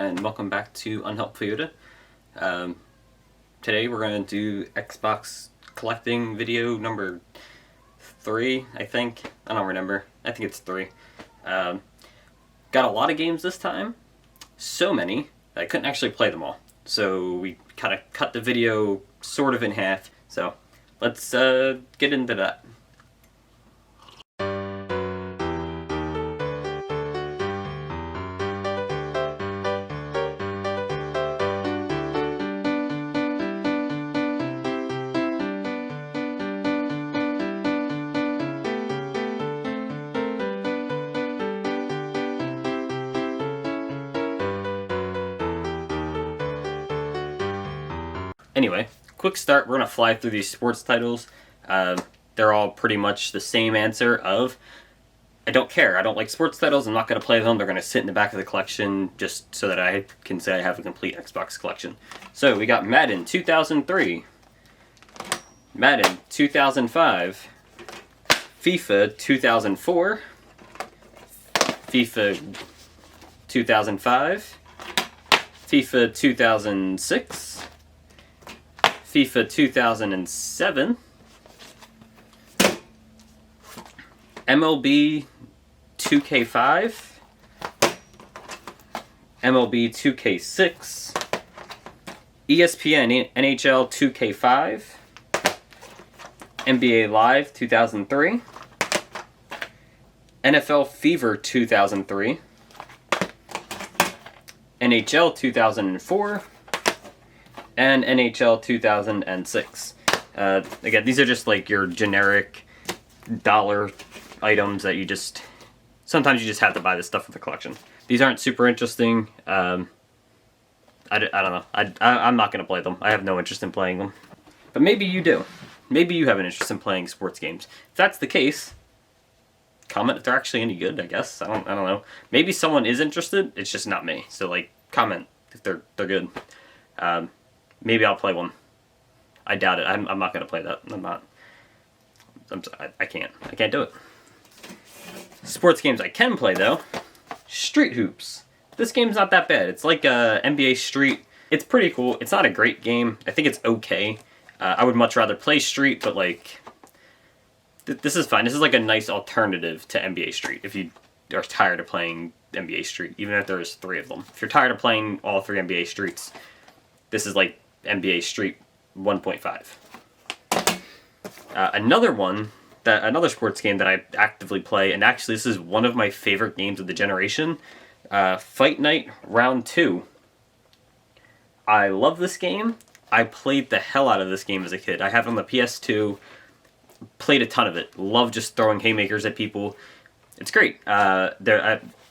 and welcome back to Unhelpful Yoda. Today we're going to do Xbox collecting video number 3, I think. I don't remember. I think it's 3. Got a lot of games this time. So many that I couldn't actually play them all. So we kind of cut the video sort of in half. So let's get into that. Anyway, quick start, we're going to fly through these sports titles. They're all pretty much the same answer of, I don't care, I don't like sports titles, I'm not going to play them, they're going to sit in the back of the collection just so that I can say I have a complete Xbox collection. So we got Madden 2003, Madden 2005, FIFA 2004, FIFA 2005, FIFA 2006, FIFA 2007, MLB 2K5, MLB 2K6, ESPN NHL 2K5, NBA Live 2003, NFL Fever 2003, NHL 2004, and NHL 2006. Again, these are just like your generic dollar items that you just... Sometimes you just have to buy this stuff for the collection. These aren't super interesting. I don't know. I'm not going to play them. I have no interest in playing them. But maybe you do. Maybe you have an interest in playing sports games. If that's the case, comment if they're actually any good, I guess. I don't know. Maybe someone is interested, it's just not me. So, like, comment if they're good. Maybe I'll play one. I doubt it. I'm not going to play that. I can't do it. Sports games I can play, though. Street Hoops. This game's not that bad. It's like NBA Street. It's pretty cool. It's not a great game. I think it's okay. I would much rather play Street, but like... This is fine. This is like a nice alternative to NBA Street if you are tired of playing NBA Street, even if there's 3 of them. If you're tired of playing all 3 NBA Streets, this is like NBA Street 1.5. Another sports game that I actively play, and actually this is one of my favorite games of the generation, Fight Night Round 2. I love this game. I played the hell out of this game as a kid. I have it on the PS2, played a ton of it. Love just throwing haymakers at people. It's great. When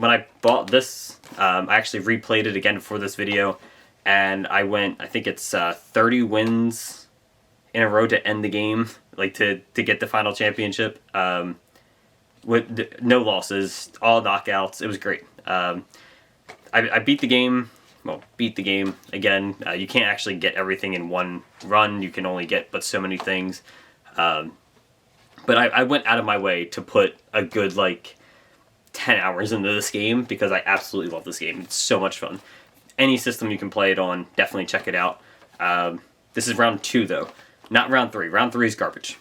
I bought this, I actually replayed it again for this video. And I went, I think it's 30 wins in a row to end the game, like to get the final championship. With no losses, all knockouts. It was great. I beat the game. Well, beat the game again. You can't actually get everything in one run. You can only get but so many things. But I went out of my way to put a good, like, 10 hours into this game because I absolutely love this game. It's so much fun. Any system you can play it on, definitely check it out. This is round 2, though. Not round 3. Round 3 is garbage.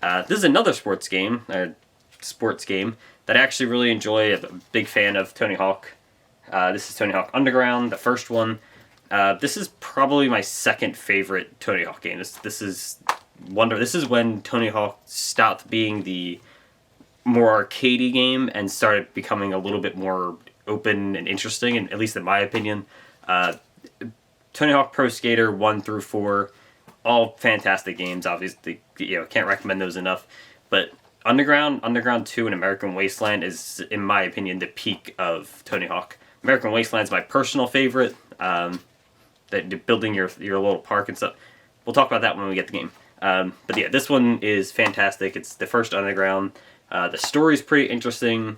This is another sports game that I actually really enjoy. I'm a big fan of Tony Hawk. This is Tony Hawk Underground, the first one. This is probably my second favorite Tony Hawk game. This is when Tony Hawk stopped being the more arcadey game and started becoming a little bit more open and interesting, and at least in my opinion. Tony Hawk Pro Skater 1 through 4, all fantastic games. Obviously, can't recommend those enough. But Underground 2, and American Wasteland is, in my opinion, the peak of Tony Hawk. American Wasteland is my personal favorite. Building your little park and stuff. We'll talk about that when we get the game. But yeah, this one is fantastic. It's the first Underground. The story's pretty interesting.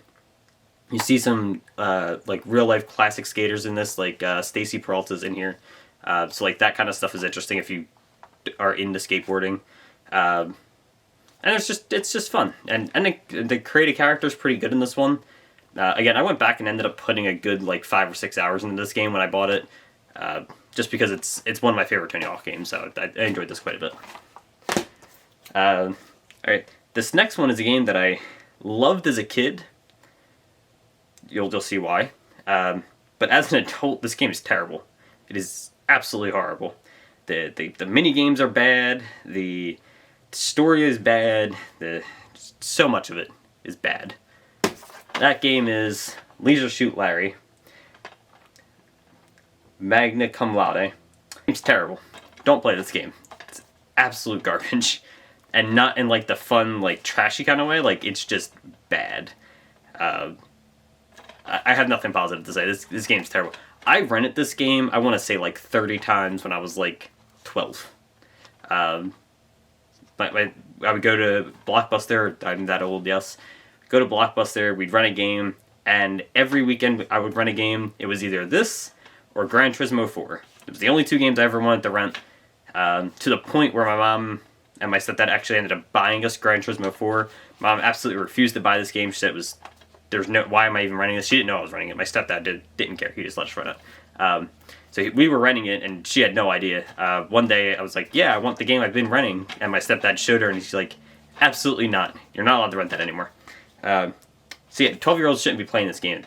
You see some like real life classic skaters in this, like Stacy Peralta's in here. So like that kind of stuff is interesting if you are into skateboarding. And it's just fun. And the creative character is pretty good in this one. Again, I went back and ended up putting a good like 5 or 6 hours into this game when I bought it, just because it's one of my favorite Tony Hawk games, so I enjoyed this quite a bit. Alright, this next one is a game that I loved as a kid. You'll see why. But as an adult, this game is terrible. It is absolutely horrible. The mini games are bad. The story is bad. So much of it is bad. That game is Leisure Suit Larry. Magna Cum Laude. It's terrible. Don't play this game. It's absolute garbage. And not in like the fun, like trashy kind of way. Like, it's just bad. I have nothing positive to say. This game's terrible. I rented this game, I want to say like 30 times when I was like 12. But I would go to Blockbuster. I'm that old, yes. Go to Blockbuster, we'd rent a game, and every weekend I would rent a game. It was either this or Gran Turismo 4. It was the only two games I ever wanted to rent, to the point where my mom and my stepdad actually ended up buying us Gran Turismo 4. Mom absolutely refused to buy this game. She said why am I even renting this? She didn't know I was renting it. My stepdad didn't care. He just let us rent it. So we were renting it, and she had no idea. One day I was like, yeah, I want the game I've been renting. And my stepdad showed her, and she's like, absolutely not. You're not allowed to rent that anymore. So yeah, 12-year-olds shouldn't be playing this game.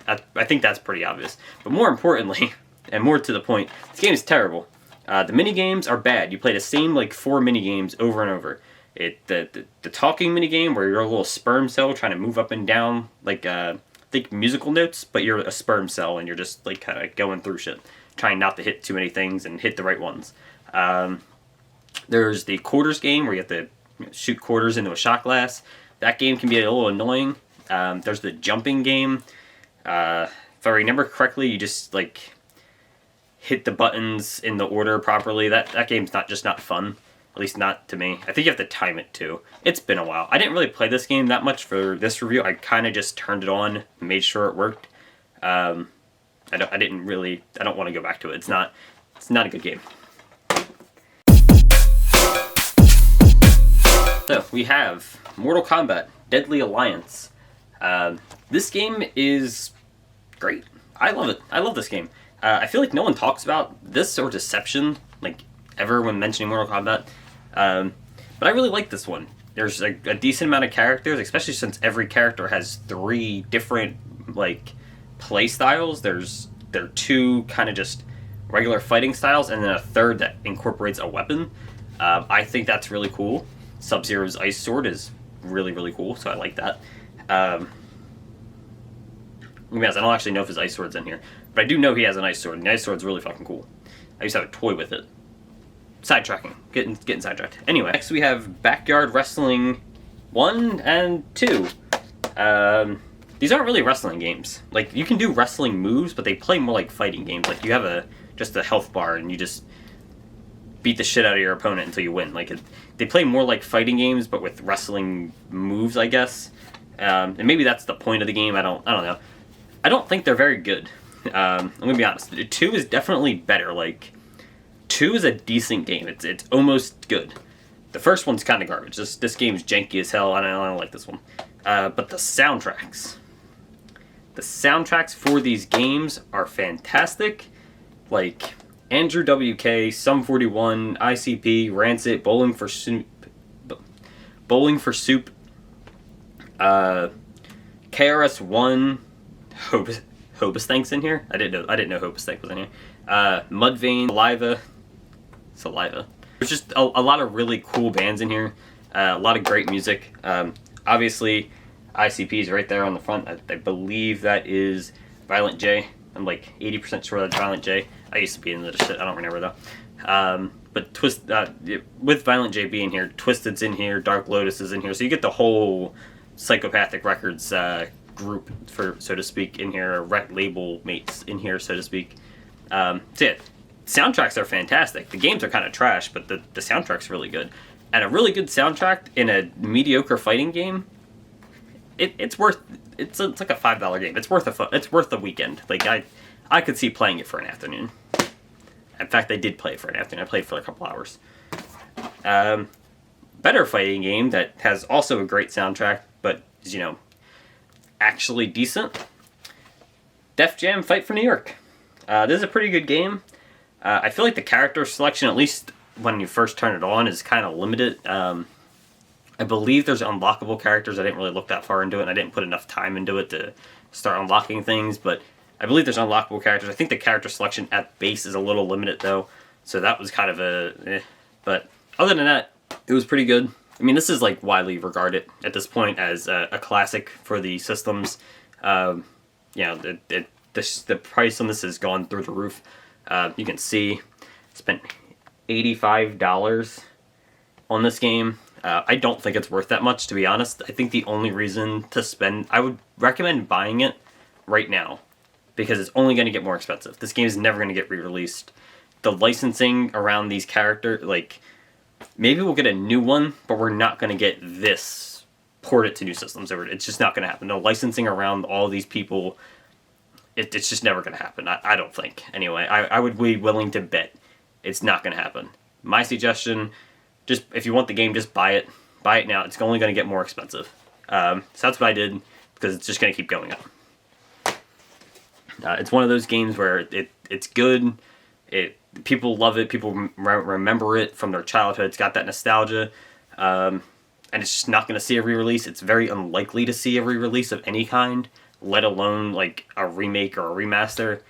I think that's pretty obvious. But more importantly, and more to the point, this game is terrible. The mini games are bad. You play the same like 4 mini games over and over. The talking mini game where you're a little sperm cell trying to move up and down like think musical notes, but you're a sperm cell and you're just like kind of going through shit, trying not to hit too many things and hit the right ones. There's the quarters game where you have to shoot quarters into a shot glass. That game can be a little annoying. There's the jumping game. If I remember correctly, you just like hit the buttons in the order properly. That game's not fun. At least not to me. I think you have to time it too. It's been a while. I didn't really play this game that much for this review. I kind of just turned it on, made sure it worked. I don't want to go back to it. It's not a good game. So we have Mortal Kombat Deadly Alliance. This game is great. I love it. I love this game. I feel like no one talks about this or Deception like ever when mentioning Mortal Kombat. But I really like this one. There's a decent amount of characters, especially since every character has 3 different like play styles. There are 2 kind of just regular fighting styles, and then a third that incorporates a weapon. I think that's really cool. Sub-Zero's Ice Sword is really, really cool, so I like that. Let me be honest, I don't actually know if his Ice Sword's in here, but I do know he has an Ice Sword, and the Ice Sword's really fucking cool. I used to have a toy with it. Sidetracking. Getting sidetracked. Anyway, next we have Backyard Wrestling 1 and 2. These aren't really wrestling games. Like, you can do wrestling moves, but they play more like fighting games. Like, you have just a health bar, and you just beat the shit out of your opponent until you win. Like, they play more like fighting games, but with wrestling moves, I guess. And maybe that's the point of the game. I don't know. I don't think they're very good. I'm gonna be honest. 2 is definitely better. Like, 2 is a decent game. It's almost good. The first one's kind of garbage. This game's janky as hell. I don't like this one. But the soundtracks for these games are fantastic. Like Andrew WK, Sum 41, ICP, Rancid, Bowling for Soup, KRS-One, Hobastank's in here. I didn't know Hobastank was in here. Mudvayne, Saliva. There's just a lot of really cool bands in here. A lot of great music. Obviously, ICP is right there on the front. I believe that is Violent J. I'm like 80% sure that's Violent J. I used to be into this shit. I don't remember though. But with Violent J being here, Twisted's in here, Dark Lotus is in here, so you get the whole Psychopathic Records group, so to speak, in here, label mates in here, so to speak. So yeah, soundtracks are fantastic. The games are kind of trash, but the soundtrack's really good. And a really good soundtrack in a mediocre fighting game, it's like a $5 game. It's worth a weekend. Like I could see playing it for an afternoon. In fact, I did play it for an afternoon. I played for a couple hours. Better fighting game that has also a great soundtrack, but is, actually decent. Def Jam Fight for New York. This is a pretty good game. I feel like the character selection, at least when you first turn it on, is kind of limited. I believe there's unlockable characters. I didn't really look that far into it, and I didn't put enough time into it to start unlocking things, but I believe there's unlockable characters. I think the character selection at base is a little limited, though, so that was kind of But other than that, it was pretty good. I mean, this is like widely regarded at this point as a classic for the systems. The price on this has gone through the roof. You can see, spent $85 on this game. I don't think it's worth that much, to be honest. I think the only reason to spend... I would recommend buying it right now, because it's only going to get more expensive. This game is never going to get re-released. The licensing around these characters, like, maybe we'll get a new one, but we're not going to get this ported to new systems. It's just not going to happen. No licensing around all these people, it's just never going to happen. I don't think. Anyway, I would be willing to bet it's not going to happen. My suggestion... just if you want the game, just buy it. Buy it now. It's only going to get more expensive. So that's what I did, because it's just going to keep going up. It's one of those games where it's good. People love it. People remember it from their childhood. It's got that nostalgia. And it's just not going to see a re-release. It's very unlikely to see a re-release of any kind, let alone like a remake or a remaster.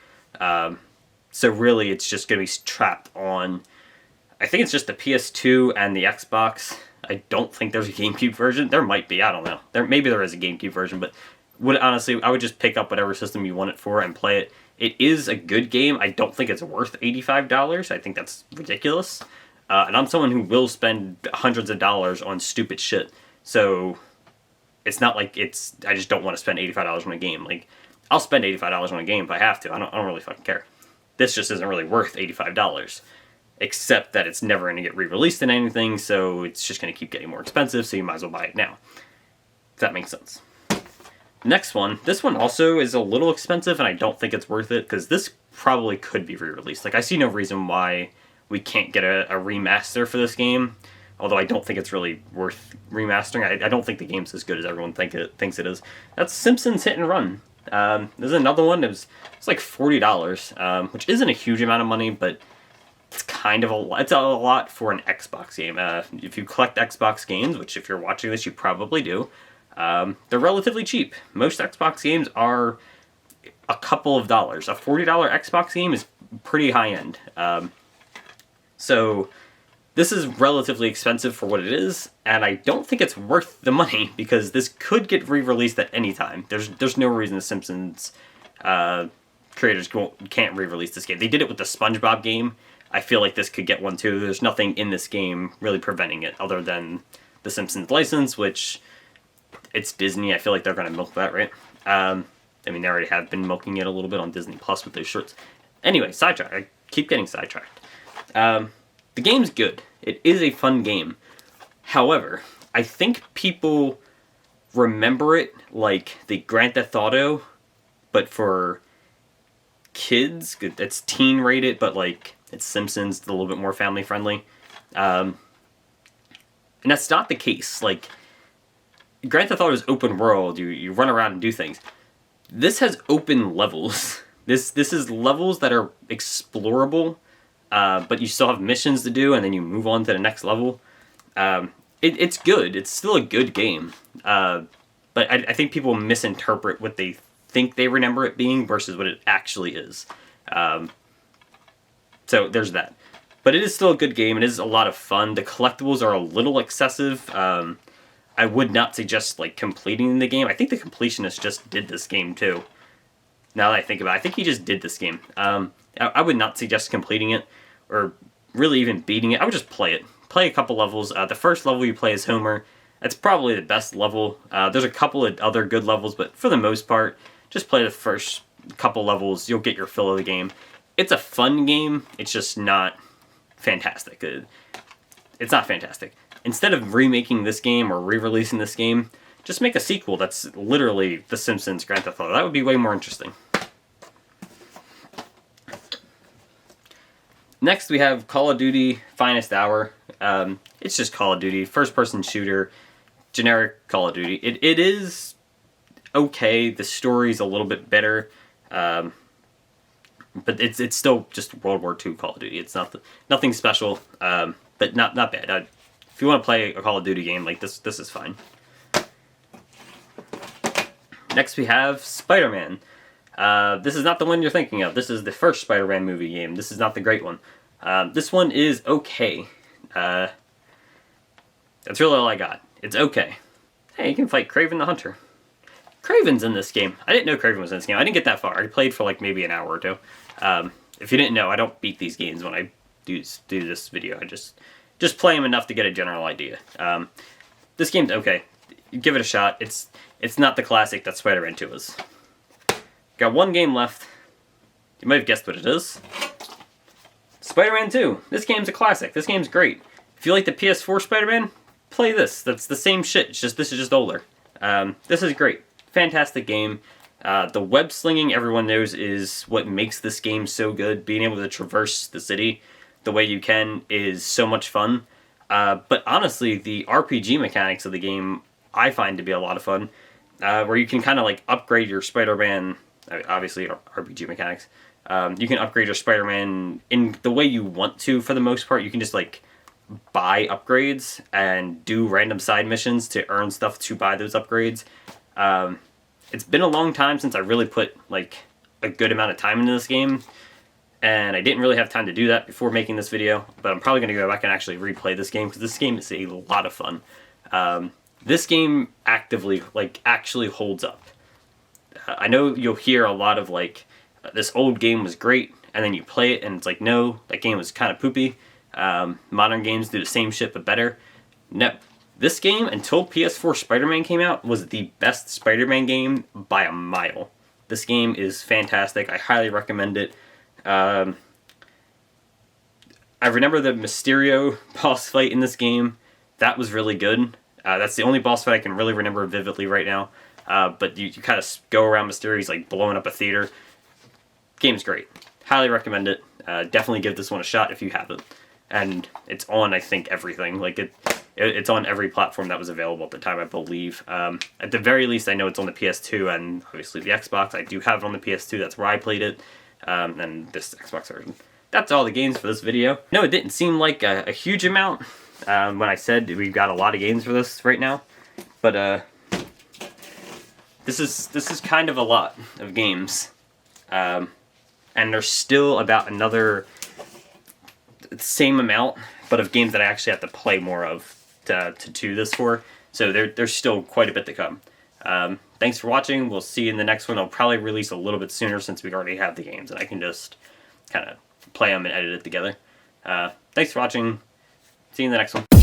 So really, it's just going to be trapped on... I think it's just the PS2 and the Xbox. I don't think there's a GameCube version. There might be. I don't know. Maybe there is a GameCube version, but honestly, I would just pick up whatever system you want it for and play it. It is a good game. I don't think it's worth $85. I think that's ridiculous. And I'm someone who will spend hundreds of dollars on stupid shit. So it's not like I just don't want to spend $85 on a game. Like, I'll spend $85 on a game if I have to. I don't really fucking care. This just isn't really worth $85. Except that it's never going to get re-released in anything, so it's just going to keep getting more expensive, so you might as well buy it now. If that makes sense. Next one. This one also is a little expensive, and I don't think it's worth it, because this probably could be re-released. Like, I see no reason why we can't get a remaster for this game, although I don't think it's really worth remastering. I don't think the game's as good as everyone thinks it is. That's Simpsons Hit and Run. There's another one. It's like $40, which isn't a huge amount of money, but... it's kind of it's a lot for an Xbox game. If you collect Xbox games, which if you're watching this, you probably do, they're relatively cheap. Most Xbox games are a couple of dollars. A $40 Xbox game is pretty high-end. So this is relatively expensive for what it is, and I don't think it's worth the money, because this could get re-released at any time. There's no reason The Simpsons creators can't re-release this game. They did it with the SpongeBob game. I feel like this could get one too. There's nothing in this game really preventing it other than the Simpsons license, which it's Disney. I feel like they're going to milk that, right? I mean, they already have been milking it a little bit on Disney Plus with those shirts. Anyway, sidetrack. I keep getting sidetracked. The game's good. It is a fun game. However, I think people remember it like the Grand Theft Auto, but for kids. It's teen rated, but like... it's Simpsons, it's a little bit more family friendly. And that's not the case. Like, Grand Theft Auto is open world, you run around and do things. This has open levels. This is levels that are explorable, but you still have missions to do, and then you move on to the next level. It's good. It's still a good game. But I think people misinterpret what they think they remember it being versus what it actually is. So there's that. But it is still a good game. It is a lot of fun. The collectibles are a little excessive. I would not suggest like completing the game. I think the completionist just did this game too. Now that I think about it, I think he just did this game. I would not suggest completing it or really even beating it. I would just play it. Play a couple levels. The first level you play as Homer. That's probably the best level. There's a couple of other good levels, but for the most part, just play the first couple levels. You'll get your fill of the game. It's a fun game. It's just not fantastic. It's not fantastic. Instead of remaking this game or re-releasing this game, just make a sequel that's literally The Simpsons Grand Theft Auto. That would be way more interesting. Next, we have Call of Duty Finest Hour. It's just Call of Duty, first-person shooter, generic Call of Duty. It is okay. The story's a little bit better, but it's still just World War II Call of Duty. It's nothing special, but not bad. If you want to play a Call of Duty game like this is fine. Next we have Spider-Man. This is not the one you're thinking of. This is the first Spider-Man movie game. This is not the great one. This one is okay. That's really all I got. It's okay. Hey, you can fight Kraven the Hunter. Kraven's in this game. I didn't know Kraven was in this game. I didn't get that far. I played for like maybe an hour or two. If you didn't know, I don't beat these games when I do this video. I just play them enough to get a general idea. This game's okay. Give it a shot. It's not the classic that Spider-Man 2 is. Got one game left. You might have guessed what it is. Spider-Man 2. This game's a classic. This game's great. If you like the PS4 Spider-Man, play this. That's the same shit. This is just older. This is great. Fantastic game. The web slinging, everyone knows, is what makes this game so good. Being able to traverse the city the way you can is so much fun. But honestly, the RPG mechanics of the game I find to be a lot of fun. Where you can kind of like upgrade your Spider-Man, obviously RPG mechanics. You can upgrade your Spider-Man in the way you want to for the most part. You can just like buy upgrades and do random side missions to earn stuff to buy those upgrades. It's been a long time since I really put like a good amount of time into this game, and I didn't really have time to do that before making this video, but I'm probably going to go back and actually replay this game because this game is a lot of fun. This game actually holds up. I know you'll hear a lot of like, this old game was great, and then you play it and it's like, no, that game was kind of poopy. Modern games do the same shit but better. No. This game, until PS4 Spider-Man came out, was the best Spider-Man game by a mile. This game is fantastic. I highly recommend it. I remember the Mysterio boss fight in this game. That was really good. That's the only boss fight I can really remember vividly right now. But you kind of go around Mysterio, he's like blowing up a theater. Game's great. Highly recommend it. Definitely give this one a shot if you haven't. And it's on, I think, everything. Like it's on every platform that was available at the time, I believe. At the very least, I know it's on the PS2 and obviously the Xbox. I do have it on the PS2. That's where I played it. And this Xbox version. That's all the games for this video. No, it didn't seem like a huge amount when I said we've got a lot of games for this right now. But this is kind of a lot of games. And there's still about another same amount, but of games that I actually have to play more of to do this for. So there's still quite a bit to come. Thanks for watching. We'll see you in the next one. I'll probably release a little bit sooner since we already have the games and I can just kind of play them and edit it together. Thanks for watching. See you in the next one.